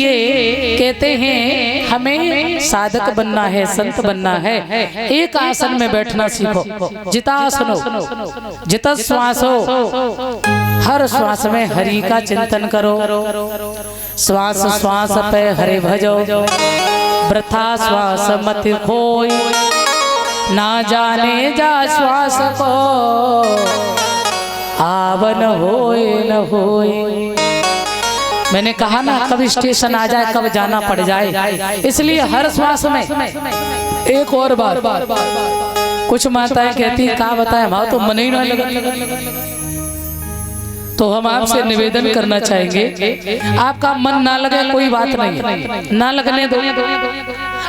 ये कहते हैं हमें साधक बनना है, संत बनना है, एक आसन में बैठना सीखो। जितासनो, जित श्वासो, हर श्वास में हरि का चिंतन करो। श्वास श्वास पे हरे भजो, वृथा श्वास मत खोई, ना जाने जा श्वास को आवन होए न होए। मैंने कहा ना कब स्टेशन आ जाए, कब जाना पड़ जाए, इसलिए हर श्वास में एक और बार। कुछ माताएं कहती क्या बताएं, हमारा तो मन ही ना लगा। तो हम आपसे निवेदन करना चाहेंगे, आपका मन ना लगे कोई बात नहीं, ना लगने दो,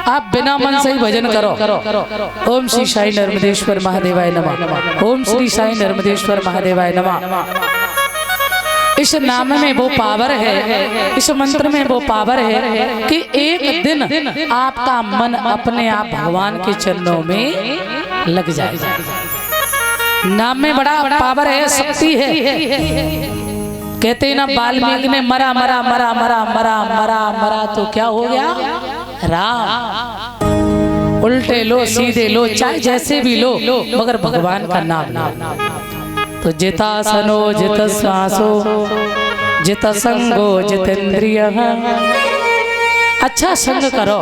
आप बिना मन से ही भजन करो। ओम श्री साई नर्मदेश्वर महादेवाय नमः, ओम श्री साई नर्मदेश्वर महादेवाय नमः। इस नाम में वो पावर है, इस मंत्र में वो पावर है कि एक दिन आपका मन अपने आप भगवान के चरणों में लग जाएगा। नाम में बड़ा पावर है, शक्ति है। कहते हैं ना वाल्मीकि ने मरा मरा मरा मरा मरा मरा मरा तो क्या हो गया, राम। उल्टे लो सीधे लो, चाहे जैसे भी लो, मगर भगवान का नाम। तो जितासनो, जित श्वासो, जित संगो, जितेंद्रिय। अच्छा संग करो,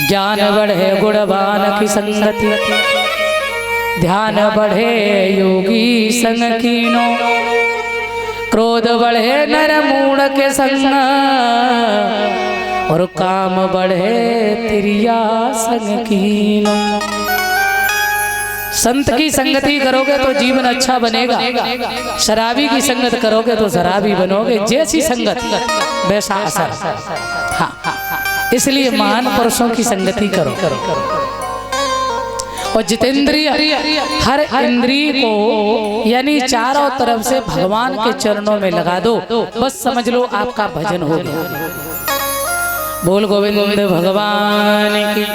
ज्ञान बढ़े गुणवान की संगति, ध्यान बढ़े योगी संग कीनो, क्रोध बढ़े नर मूढ़ के संग, और काम बढ़े तिरिया संग कीनो। संत की संगति करोगे तो जीवन अच्छा बनेगा, शराबी की संगत करोगे तो शराबी बनोगे। जैसी संगत वैसा असर। हाँ, इसलिए महान पुरुषों की संगति करो। और जितेंद्रिय, हर इंद्रिय को यानी चारों तरफ से भगवान के चरणों में लगा दो, बस समझ लो आपका भजन हो गया। बोल गोविंद भगवान की।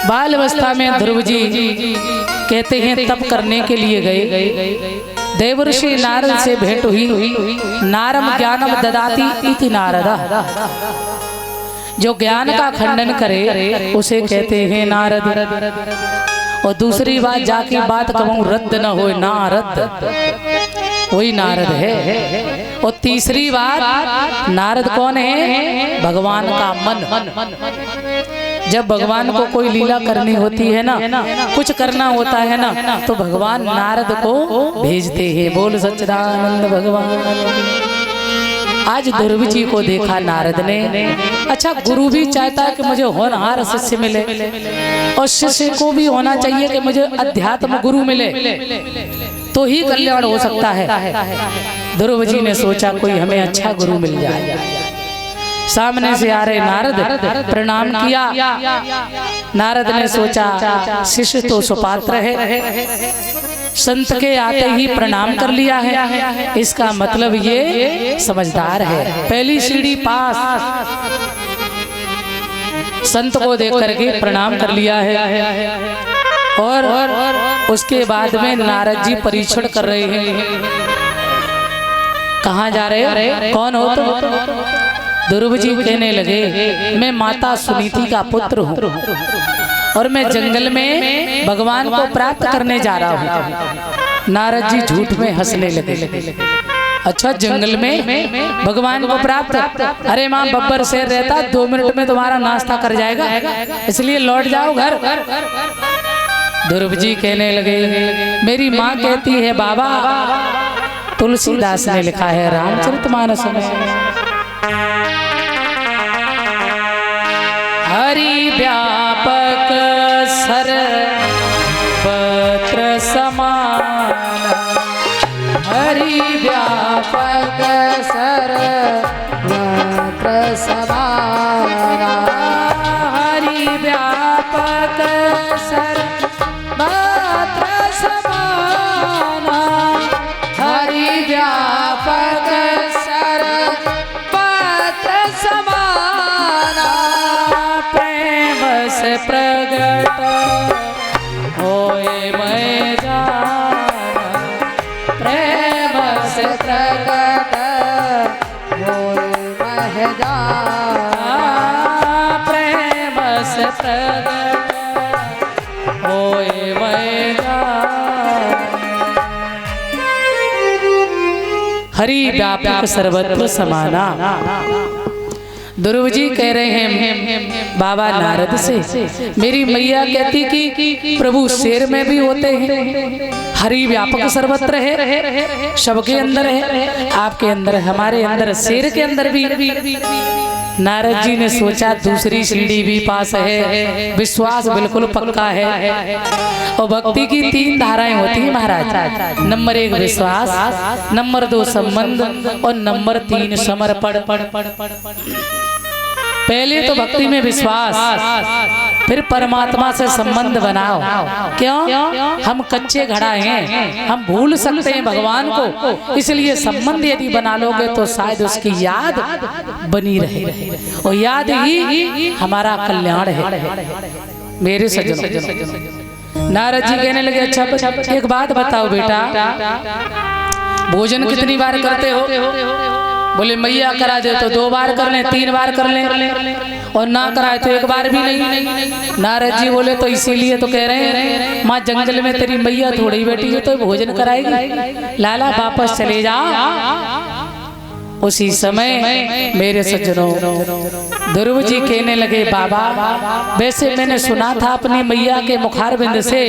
बाल अवस्था में ध्रुव जी कहते हैं तप करने के लिए गए, देवर्षि नारद से भेंट हुई। नारम ज्ञानम ददाति इति नारदा, जो ज्ञान का खंडन करे उसे कहते हैं नारद। और दूसरी बात जाके बात कहूँ रद्द न हो, नारद वही नारद है। और तीसरी बात, नारद कौन है, भगवान का मन। जब भगवान को कोई लीला करनी होती है ना, कुछ करना होता है ना, तो भगवान नारद को भेजते हैं। बोल सच्चिदानंद भगवान। आज ध्रुव जी को देखा नारद ने। अच्छा, गुरु भी चाहता है कि मुझे होनहार शिष्य मिले, और शिष्य को भी होना चाहिए कि मुझे अध्यात्म गुरु मिले, तो ही कल्याण हो सकता है। ध्रुव जी ने सोचा कोई हमें अच्छा गुरु मिल जाए। सामने से आ रहे नारद, प्रणाम किया। नारद ने सोचा शिष्य तो सुपात्र है, संत के आते ही प्रणाम कर लिया है, इसका मतलब ये समझदार है। पहली सीढ़ी पास, संत को देख करके प्रणाम कर लिया है। और उसके बाद में नारद जी परीक्षण कर रहे हैं। कहाँ जा रहे हो, कौन हो तुम? ध्रुव जी कहने लगे मैं माता सुनीति का पुत्र हूँ, और मैं जंगल में भगवान को प्राप्त करने जा रहा हूँ। नारद जी झूठ में हंसने लगे। अच्छा, जंगल में भगवान को प्राप्त? अरे माँ बब्बर शेर रहता 2 मिनट में तुम्हारा नाश्ता कर जाएगा, इसलिए लौट जाओ घर। ध्रुव जी कहने लगे मेरी माँ कहती है बाबा, तुलसीदास ने लिखा है रामचरितमानस में, हरि व्यापक सर्वत्र समान, हरि व्यापक सर्वत्र समान, हरि व्यापक सर्वत्र समान, हरि व्यापक सर्वत्र समान, प्रेम से प्रगट होए मैं जाना, प्रेम से प्रगट होए मैं जा प्रेम से प्रगट होए वैदा। हरि व्यापक सर्वत्र समाना। ध्रुव जी कह रहे हैं बाबा नारद से, मेरी मैया कहती कि प्रभु शेर में भी होते हैं, हरि व्यापक सर्वत्र है, सबके अंदर है, आपके अंदर, हमारे अंदर, शेर के अंदर भी। नारद जी ने सोचा दूसरी सीढ़ी भी पास है, विश्वास बिल्कुल पक्का है। और भक्ति की 3 धाराएं होती है महाराज। नंबर 1 विश्वास, नंबर 2 संबंध और नंबर 3 समर्पण। पहले तो भक्ति में विश्वास, फिर परमात्मा से संबंध बनाओ। क्यों? हम कच्चे घड़ा हैं, हम भूल सकते हैं भगवान को, इसलिए संबंध यदि बना लोगे तो शायद उसकी याद बनी रहे, और याद ही हमारा कल्याण है। मेरे सज्जनों, नारद जी कहने लगे अच्छा एक बात बताओ बेटा, भोजन कितनी बार करते हो? बोले मैया करा दे तो 2 बार कर लें, 3 बार कर लें, और ना कराए तो 1 बार भी नहीं। नारद जी बोले तो इसीलिए तो कह रहे हैं माँ जंगल में तेरी मैया थोड़ी बैठी है तो भोजन कराएगी, लाला वापस चले जा। उसी समय मेरे सज्जनों ध्रुव जी कहने लगे बाबा वैसे मैंने सुना था अपनी मैया के मुखारबिंद से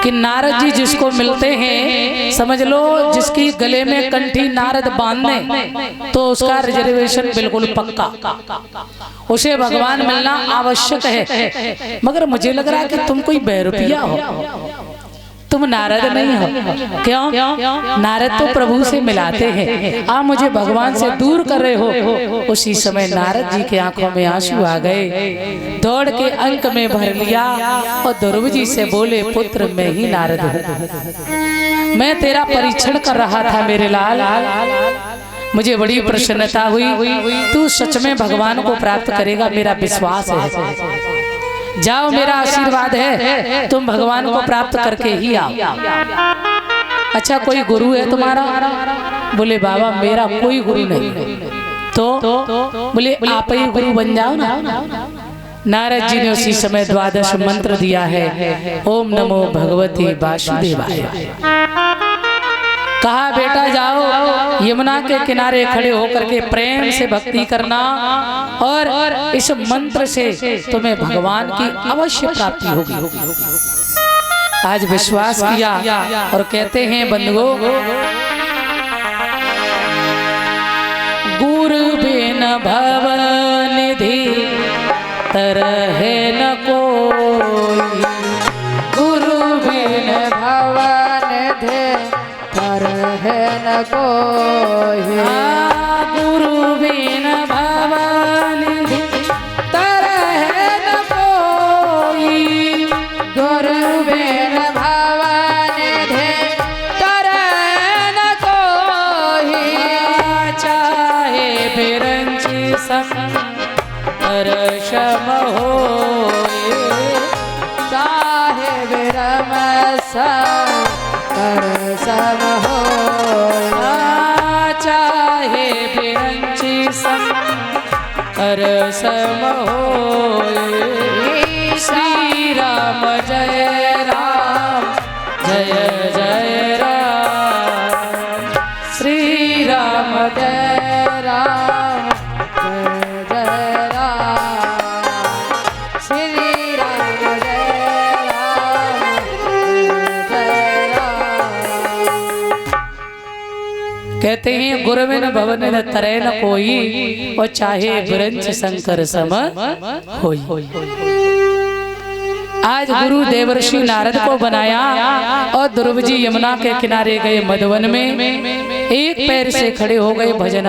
कि नारद जी जिसको मिलते हैं समझ लो जिसकी गले में कंठी नारद बांधे तो उसका रिजर्वेशन बिल्कुल पक्का, उसे भगवान मिलना आवश्यक है। मगर मुझे लग रहा है कि तुम कोई बहरूपिया हो, तुम नारद नहीं हो। क्यों? नारद तो प्रभु से मिलाते हैं, आप मुझे भगवान से दूर कर रहे हो। उसी समय नारद जी के आंखों में आंसू आ गए, दौड़ के अंक में भर लिया और ध्रुव जी से बोले पुत्र मैं ही नारद हूँ, मैं तेरा परीक्षण कर रहा था मेरे लाल, मुझे बड़ी प्रसन्नता हुई, तू सच में भगवान को प्राप्त करेगा मेरा विश्वास है। जाओ मेरा आशीर्वाद है, तुम भगवान को प्राप्त करके ही आओ। अच्छा कोई गुरु है तुम्हारा? बोले बाबा मेरा कोई गुरु नहीं। तो बोले आप ही गुरु बन जाओ ना। नारद जी ने उसी समय 12 मंत्र दिया है, ओम नमो भगवती वासुदेवाय। कहा बेटा जाओ यमुना के किनारे खड़े होकर के प्रेम से भक्ति करना और इस मंत्र से तुम्हें भगवान की अवश्य प्राप्ति होगी। आज विश्वास किया और कहते हैं बंधुओं गुरु बिन भव निधि तरह न कोई, गुरु बिन भव निधि है न कोई, गुरु बिन भवन तरह न कोई, गुरु बिन भवन तरह न कोई, चाहे बिरंची रशम हो, चाहे विरम सम हो, चाहे बिरंची रसम हो। श्री राम जय राम जय जय राम, श्री राम जय राम जय जय राम, श्री राम जय राम जय राम। कहते हैं गुरु बिन भवन तरह न कोई, और चाहे बिरंच शंकर सम होई। आज गुरु देवर्षि नारद को बनाया और ध्रुव जी यमुना के किनारे गए मधुवन में, एक पैर से खड़े हो गए भजन